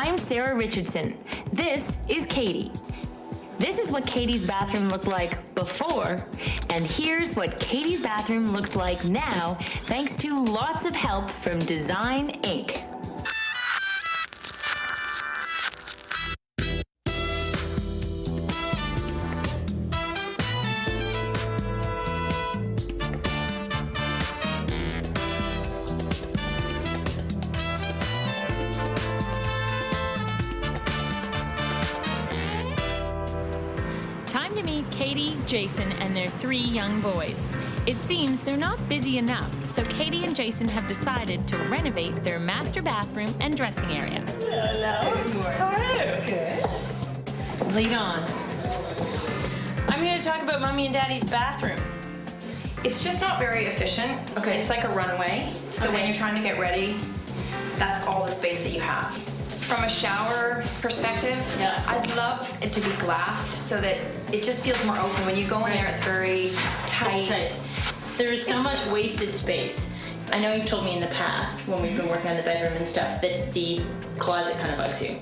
I'm Sarah Richardson. This is Katie. This is what Katie's bathroom looked like before, and here's what Katie's bathroom looks like now, thanks to lots of help from Design Inc. Time to meet Katie, Jason, and their 3 young boys. It seems they're not busy enough, so Katie and Jason have decided to renovate their master bathroom and dressing area. Hello. Good morning. How are you? Good. Lead on. I'm here to talk about Mommy and Daddy's bathroom. It's just not very efficient. Okay. It's like a runway. So when you're trying to get ready, that's all the space that you have. From a shower perspective, Yeah. I'd love it to be glassed so that it just feels more open. When you go in there, it's very tight. There is so much wasted space. I know you've told me in the past, when we've been working on the bedroom and stuff, that the closet kind of bugs you.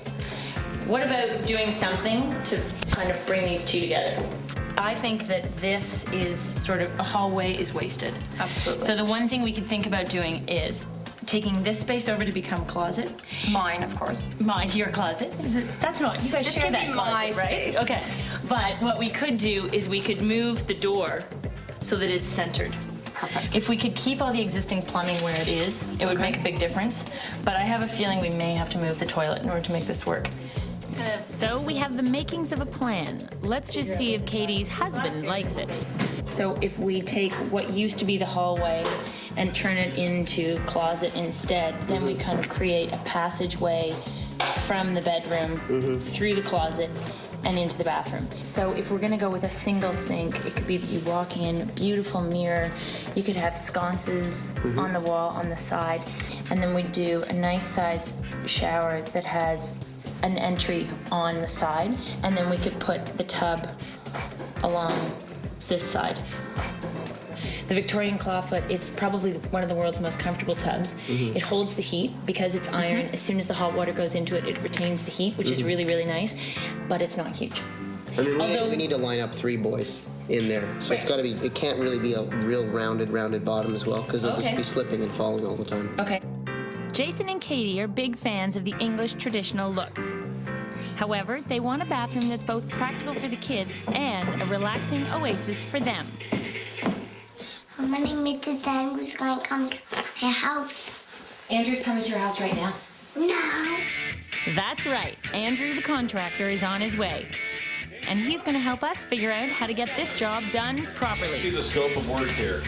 What about doing something to kind of bring these two together? I think that this is sort of, a hallway is wasted. Absolutely. So the one thing we could think about doing is taking this space over to become closet. Mine, of course. Mine, your closet. Is it? That's not, you guys This share could that be closet, my right? space. Okay. But what we could do is we could move the door so that it's centered. Perfect. If we could keep all the existing plumbing where it is, it would make a big difference. But I have a feeling we may have to move the toilet in order to make this work. So we have the makings of a plan. Let's just see if Katie's husband likes it. So if we take what used to be the hallway and turn it into closet instead, then we kind of create a passageway from the bedroom through the closet and into the bathroom. So if we're gonna go with a single sink, it could be that you walk in, beautiful mirror, you could have sconces on the wall on the side, and then we do a nice sized shower that has an entry on the side, and then we could put the tub along this side. The Victorian clawfoot, it's probably one of the world's most comfortable tubs. It holds the heat because it's iron. As soon as the hot water goes into it, it retains the heat, which is really, really nice, but it's not huge. I mean, we need to line up 3 boys in there. So it's got to be, it can't really be a real rounded bottom as well, because they'll just be slipping and falling all the time. Okay. Jason and Katie are big fans of the English traditional look. However, they want a bathroom that's both practical for the kids and a relaxing oasis for them. How many Mrs. Andrew's going to come to my house? Andrew's coming to your house right now. No. That's right, Andrew the contractor is on his way. And he's going to help us figure out how to get this job done properly. See the scope of work here.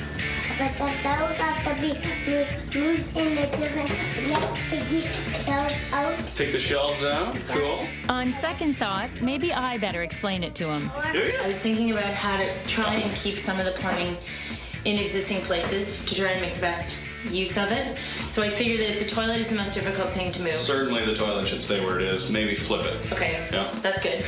But the cells have to be moved in a different, we have to get those out. Take the shelves out. Cool. On second thought, maybe I better explain it to him. I was thinking about how to try and keep some of the plumbing in existing places to try and make the best use of it. So I figured that if the toilet is the most difficult thing to move. Certainly the toilet should stay where it is. Maybe flip it. Okay, Yeah. that's good.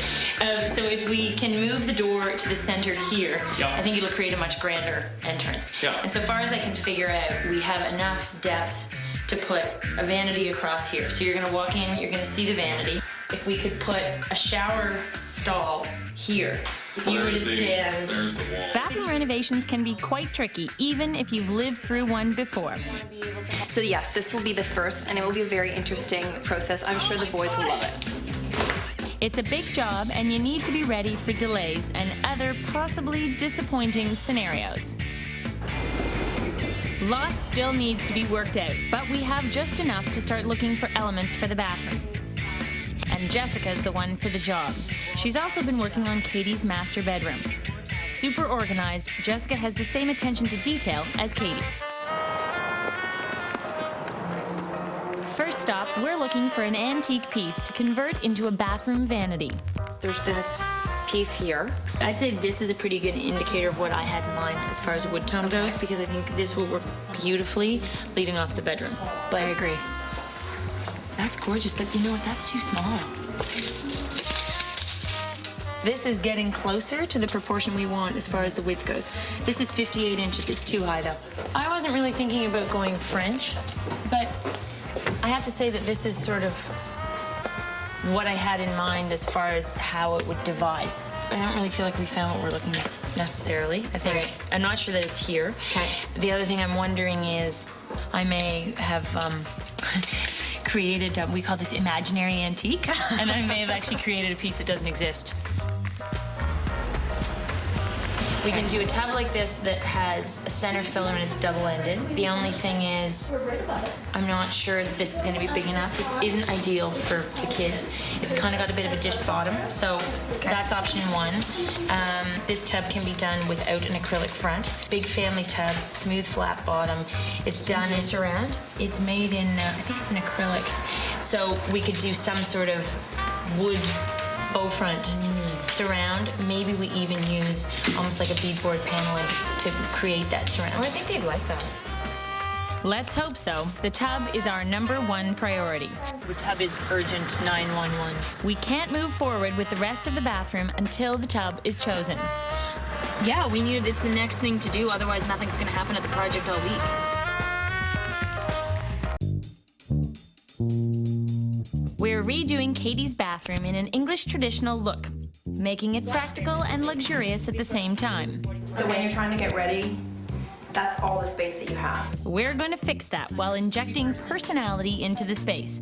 So if we can move the door to the center here, Yeah. I think it'll create a much grander entrance. Yeah. And so far as I can figure out, we have enough depth to put a vanity across here. So you're gonna walk in, you're gonna see the vanity. If we could put a shower stall here, if you were to stand. There's the wall. Bathroom renovations can be quite tricky, even if you've lived through one before. So yes, this will be the first, and it will be a very interesting process. I'm sure the boys will love it. It's a big job, and you need to be ready for delays and other possibly disappointing scenarios. Lots still needs to be worked out, but we have just enough to start looking for elements for the bathroom. And Jessica's the one for the job. She's also been working on Katie's master bedroom. Super organized, Jessica has the same attention to detail as Katie. First stop, we're looking for an antique piece to convert into a bathroom vanity. There's this piece here. I'd say this is a pretty good indicator of what I had in mind as far as wood tone goes, because I think this will work beautifully leading off the bedroom. But I agree. that's gorgeous, but you know what? That's too small. This is getting closer to the proportion we want as far as the width goes. This is 58 inches. It's too high, though. I wasn't really thinking about going French, but I have to say that this is sort of what I had in mind as far as how it would divide. I don't really feel like we found what we're looking at necessarily. I think I'm not sure that it's here. Okay. The other thing I'm wondering is I may have created, we call this imaginary antiques, and I may have actually created a piece that doesn't exist. We can do a tub like this that has a center filler and it's double-ended. The only thing is, I'm not sure that this is going to be big enough. This isn't ideal for the kids. It's kind of got a bit of a dish bottom, so that's option one. This tub can be done without an acrylic front. Big family tub, smooth flat bottom. It's done in ceramic. It's made in, I think it's an acrylic. So we could do some sort of wood bow front surround. Maybe we even use almost like a beadboard paneling to create that surround. Oh, I think they'd like that. Let's hope so. The tub is our #1 priority. The tub is urgent 911. We can't move forward with the rest of the bathroom until the tub is chosen. Yeah, it's the next thing to do, otherwise nothing's gonna happen at the project all week. We're redoing Katie's bathroom in an English traditional look, making it practical and luxurious at the same time. So when you're trying to get ready, that's all the space that you have. We're going to fix that while injecting personality into the space.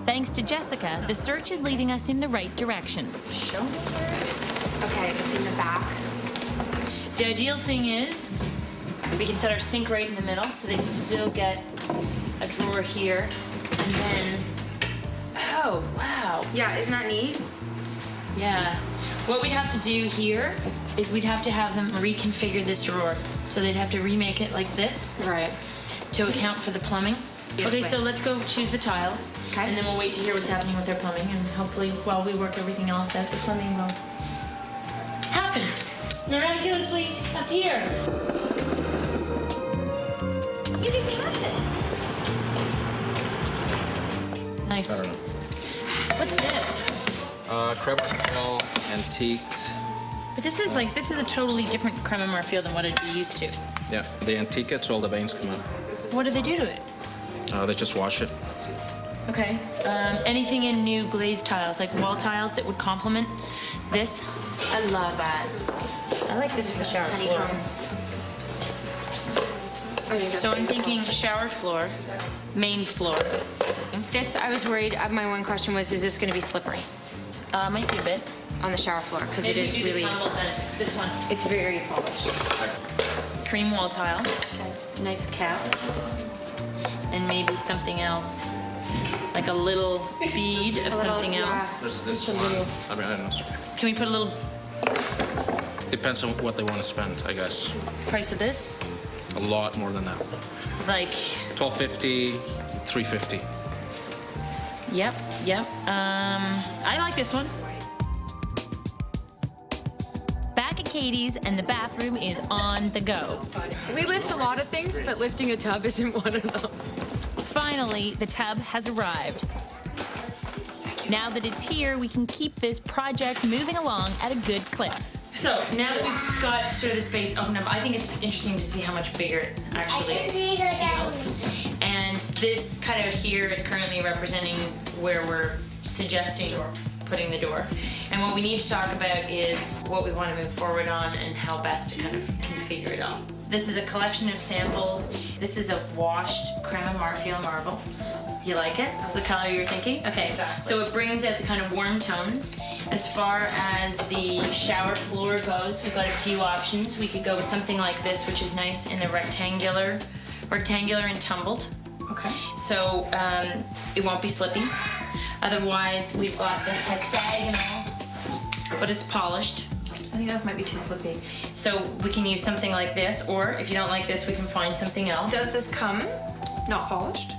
Thanks to Jessica, the search is leading us in the right direction. Show me where it is. Okay, it's in the back. The ideal thing is we can set our sink right in the middle so they can still get a drawer here. And then, oh, wow. Yeah, isn't that neat? Yeah. What we'd have to do here is we'd have to have them reconfigure this drawer. So they'd have to remake it like this. Right. To account for the plumbing. Yes, Okay, right. so let's go choose the tiles. Okay. And then we'll wait to hear what's happening with their plumbing. And hopefully, while we work everything else out, the plumbing will happen. Miraculously appear. You can cut this. Nice. I don't know. What's this? Creme Marfil, antiqued. But this is a totally different creme marfil than what I'd be used to. Yeah, the antique, it's all the veins come out. What do they do to it? They just wash it. Okay. Anything in new glazed tiles, like wall tiles that would complement this? I love that. I like this for shower floor. So I'm thinking shower floor, main floor. This, I was worried, my one question was, is this going to be slippery Might be a bit. on the shower floor? Because it is really, This one. it's very polished. Cream wall tile. Nice cap. And maybe something else, like a little bead of something else. There's this one. I mean, I don't know. Can we put a little Depends on what they want to spend, I guess. price of this? A lot more than that. Like, $12.50, $3.50. yep. I like this one. Back at Katie's and the bathroom is on the go. We lift a lot of things, but lifting a tub isn't one of them. Finally, the tub has arrived. Now that it's here, we can keep this project moving along at a good clip. So now that we've got sort of the space opened up, I think it's interesting to see how much bigger it actually feels. And this cutout here is currently representing where we're suggesting putting the door. And what we need to talk about is what we want to move forward on and how best to kind of configure it all. This is a collection of samples. This is a washed creme marfil marble. You like it? It's the color you're thinking? Okay, exactly. So it brings out the kind of warm tones. As far as the shower floor goes, we've got a few options. We could go with something like this, which is nice in the rectangular and tumbled. Okay. So it won't be slippy. Otherwise, we've got the hexagonal, but it's polished. I think that might be too slippy. So we can use something like this, or if you don't like this, we can find something else. Does this come not polished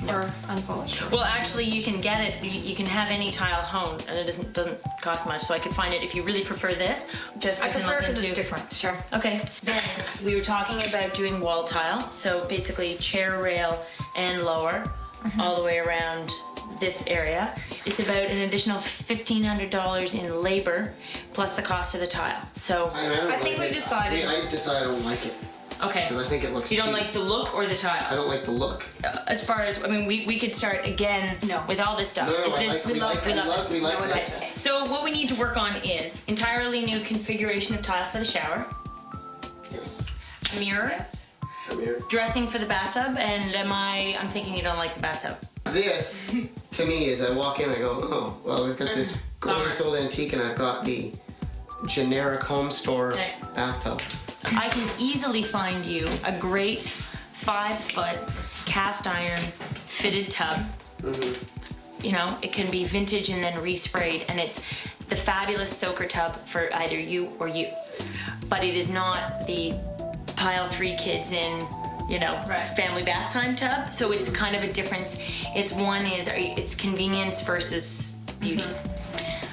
or unpolished? Well, actually, you can get it. You can have any tile honed, and it doesn't cost much. So I could find it if you really prefer this. Just I prefer because it's different. Sure. Okay. Then we were talking about doing wall tile. So basically, chair rail and lower, all the way around this area. It's about an additional $1,500 in labor plus the cost of the tile. So I think we've decided. I decided I don't like it. Okay. Because I think it looks You don't cheap. like the look or the I tile? don't like the look. As far as, I mean, we could start again with all this stuff. No, Is I this, like- we like this. we like Okay. this. So what we need to work on is entirely new configuration of tile for the shower, Yes. mirror, Come here. dressing for the bathtub, and I'm thinking you don't like the bathtub. This, to me, is I walk in, I go, oh, well, we've got this gorgeous old antique, and I've got the generic home store Okay. bathtub. I can easily find you a great 5-foot cast iron fitted tub. You know, it can be vintage and then resprayed, and it's the fabulous soaker tub for either you or you. But it is not the pile 3 kids in, you know, family bath time tub. So it's kind of a difference. It's convenience versus beauty.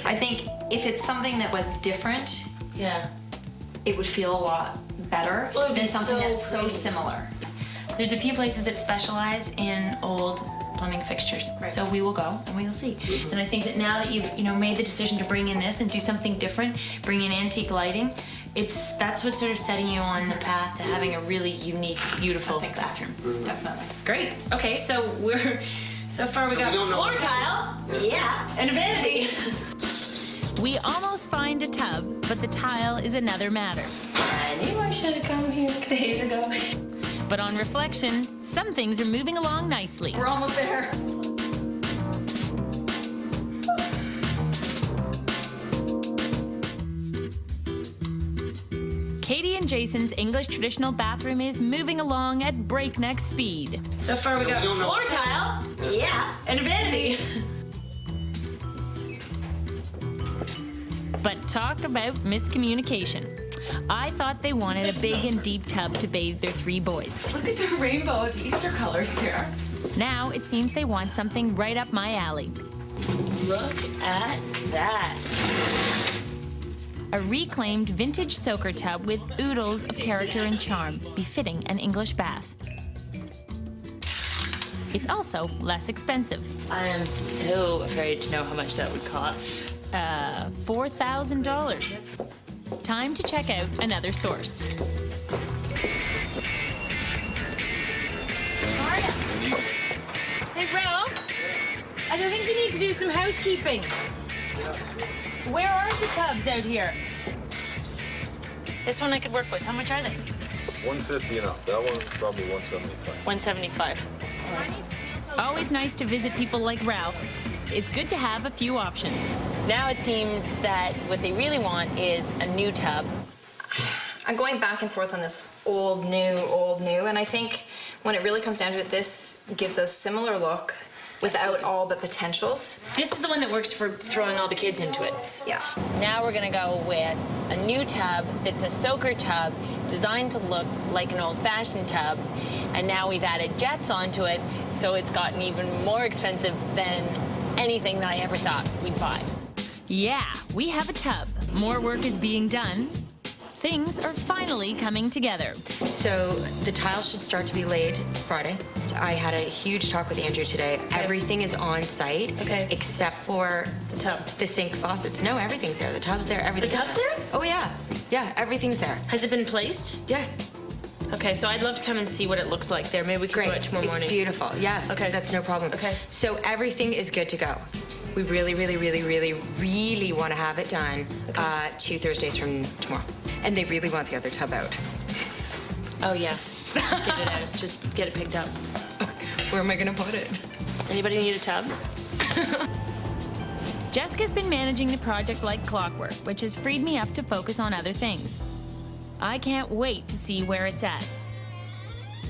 I think if it's something that was different, Yeah. it would feel a lot better Well, it'd be than something so that's so pretty. similar. There's a few places that specialize in old plumbing fixtures. So we will go and we will see. And I think that now that you've, made the decision to bring in this and do something different, bring in antique lighting, that's what's sort of setting you on the path to having a really unique, beautiful bathroom. Definitely. Great. Okay, so so far we got we don't know- floor tile, and a vanity. We almost find a tub, but the tile is another matter. I knew I should have come here days ago. But on reflection, some things are moving along nicely. We're almost there. Katie and Jason's English traditional bathroom is moving along at breakneck speed. So far we got we don't know- floor tile, and a vanity. But talk about miscommunication. I thought they wanted a big and deep tub to bathe their 3 boys. Look at the rainbow of Easter colors here. Now it seems they want something right up my alley. Look at that. A reclaimed vintage soaker tub with oodles of character and charm, befitting an English bath. It's also less expensive. I am so afraid to know how much that would cost. $4,000. Time to check out another source. Hey, Ralph, I don't think you need to do some housekeeping. Where are the tubs out here? This one I could work with. How much are they? 150 and up. That one's probably 175. 175. Always nice to visit people like Ralph. It's good to have a few options. Now it seems that what they really want is a new tub. I'm going back and forth on this old, new, and I think when it really comes down to it, this gives a similar look without all the potentials. This is the one that works for throwing all the kids into it. Yeah. Now we're gonna go with a new tub that's a soaker tub designed to look like an old-fashioned tub, and now we've added jets onto it, so it's gotten even more expensive than anything that I ever thought we'd buy. Yeah, we have a tub. More work is being done. Things are finally coming together. So the tiles should start to be laid Friday. I had a huge talk with Andrew today. Everything is on site, except for the tub, the sink faucets. No, everything's there. The tub's there. Everything's The tub's there? Oh yeah, everything's there. Has it been placed? Yes. Okay, so I'd love to come and see what it looks like there. Maybe we can go out tomorrow morning. It's beautiful. Yeah. Okay. That's no problem. Okay. So everything is good to go. We really want to have it done 2 Thursdays from tomorrow. And they really want the other tub out. Oh yeah, get it out. Just get it picked up. Where am I gonna put it? Anybody need a tub? Jessica's been managing the project like clockwork, which has freed me up to focus on other things. I can't wait to see where it's at.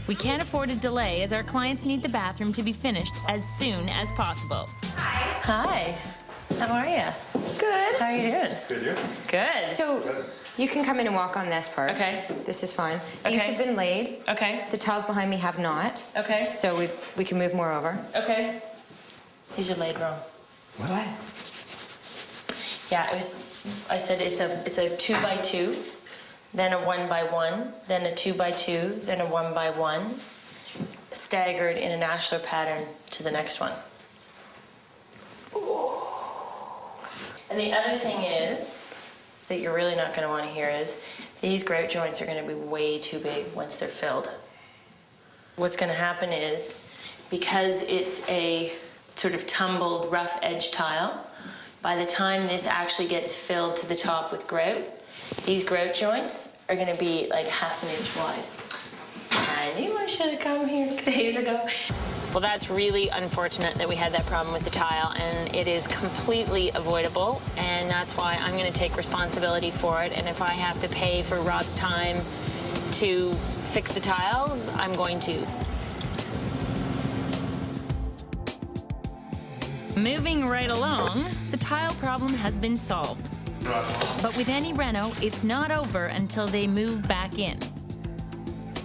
We can't afford a delay as our clients need the bathroom to be finished as soon as possible. Hi. How are you? Good. How are you doing? Good, you? Good. So you can come in and walk on this part. Okay. This is fine. These Okay. have been laid. Okay. The tiles behind me have not. Okay. So we can move more over. Okay. These are laid wrong. What? Yeah, I said it's a 2x2, then a 1x1, then a 2x2, then a 1x1, staggered in an ashlar pattern to the next one. And the other thing is, that you're really not going to want to hear is, These grout joints are going to be way too big once they're filled. What's going to happen is, because it's a sort of tumbled, rough edge tile, by the time this actually gets filled to the top with grout, these grout joints are going to be like ½ an inch wide. I knew I should have come here days ago. Well, that's really unfortunate that we had that problem with the tile, and it is completely avoidable, and that's why I'm going to take responsibility for it, and if I have to pay for Rob's time to fix the tiles, I'm going to. Moving right along, the tile problem has been solved. But with any reno, it's not over until they move back in,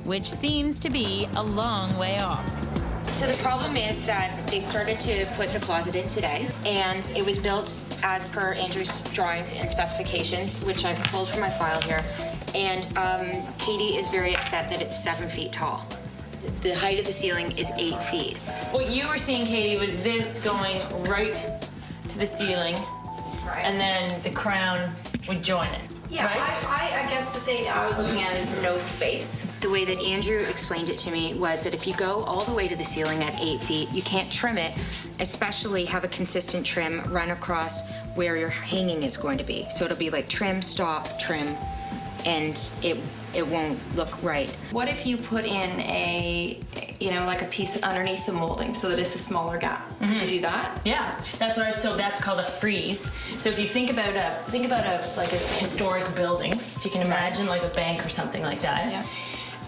which seems to be a long way off. So the problem is that they started to put the closet in today, and it was built as per Andrew's drawings and specifications, which I've pulled from my file here. And Katie is very upset that it's 7 feet tall. The height of the ceiling is 8 feet. What you were seeing, Katie, was this going right to the ceiling, Right. and then the crown would join it. Yeah, right? I guess the thing I was looking at is no space. The way that Andrew explained it to me was that if you go all the way to the ceiling at 8 feet, you can't trim it, especially have a consistent trim run across where your hanging is going to be. So it'll be like trim, stop, trim, and it won't look right. What if you put in like a piece underneath the molding so that it's a smaller gap? Could you do that? Yeah, so that's called a freeze. So if you think about a historic building, if you can imagine like a bank or something like that. Yeah.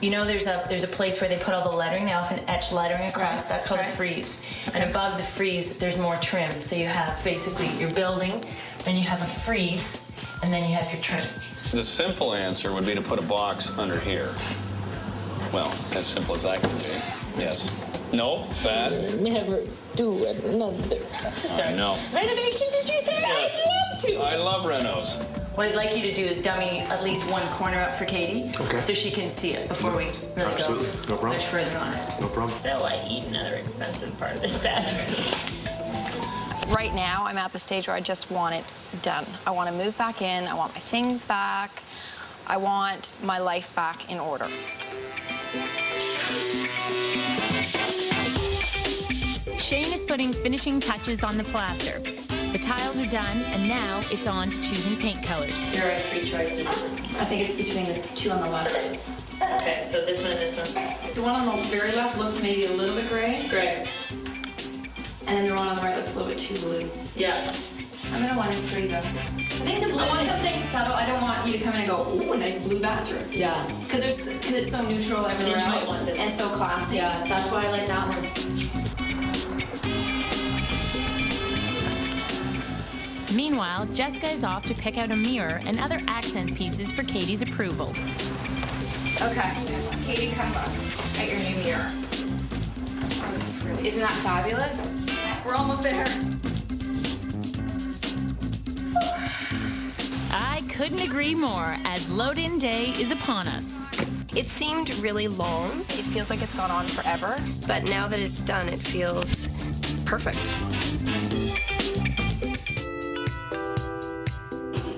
You know, there's a place where they put all the lettering. They often etch lettering across. That's called a freeze. Okay. And above the freeze, there's more trim. So you have basically your building, then you have a freeze, and then you have your trim. The simple answer would be to put a box under here. Well, as simple as that can be. Yes. No? Bad? Never do another. I know. Renovation, did you say? Yes. I'd love to. I love renos. What I'd like you to do is dummy at least one corner up for Katie, Okay. so she can see it before we really Absolutely. go No problem. much further on it. No problem. So I eat another expensive part of this bathroom. Right now, I'm at the stage where I just want it done. I want to move back in. I want my things back. I want my life back in order. Shane is putting finishing touches on the plaster. The tiles are done, and now it's on to choosing paint colors. There are 3 choices. I think it's between the 2 on the left. Okay, so this one and this one. The one on the very left looks maybe a little bit gray, Great. and then the one on the right looks a little bit too blue. Yeah. I'm gonna want it pretty though. I think the blue I want is... something subtle. I don't want you to come in and go, ooh, a nice blue bathroom. Yeah. Because it's so neutral everywhere You might else want this and so classy. Yeah, that's why I like that one. Meanwhile, Jessica is off to pick out a mirror and other accent pieces for Katie's approval. Okay. Katie, come look at your new mirror. Isn't that fabulous? We're almost there. I couldn't agree more, as load-in day is upon us. It seemed really long. It feels like it's gone on forever. But now that it's done, it feels perfect.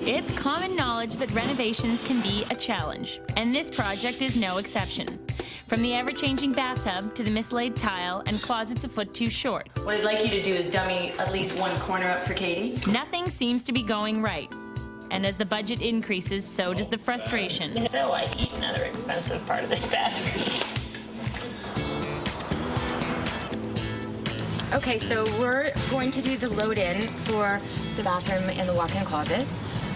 It's common knowledge that renovations can be a challenge, and this project is no exception. From the ever-changing bathtub to the mislaid tile and closets a foot too short. What I'd like you to do is dummy at least one corner up for Katie. Nothing seems to be going right. And as the budget increases, so does the frustration. So I eat another expensive part of this bathroom. Okay, so we're going to do the load-in for the bathroom and the walk-in closet.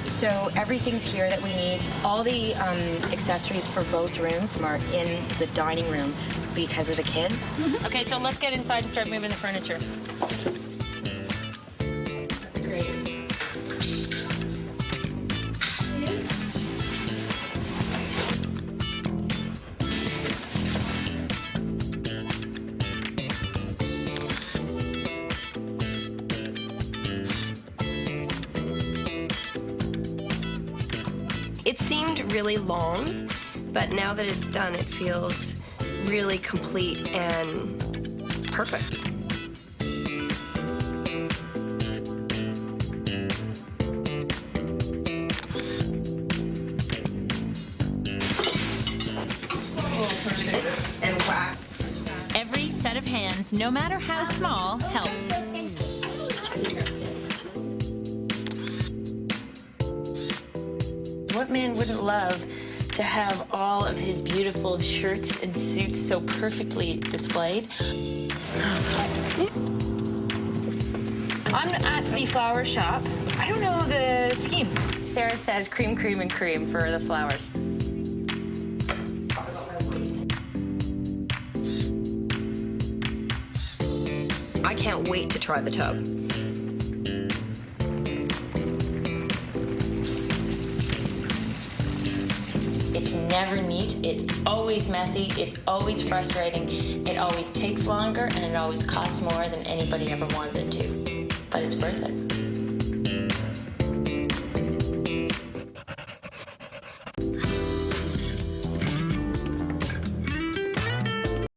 So everything's here that we need. All the accessories for both rooms are in the dining room because of the kids. Okay, so let's get inside and start moving the furniture. That's great. It seemed really long, but now that it's done, it feels really complete and perfect. hands, no matter how small, helps. What man wouldn't love to have all of his beautiful shirts and suits so perfectly displayed? I'm at the flower shop. I don't know the scheme. Sarah says cream, cream, and cream for the flowers. I can't wait to try the tub. It's never neat, it's always messy, it's always frustrating, it always takes longer, and it always costs more than anybody ever wanted it to. But it's worth it.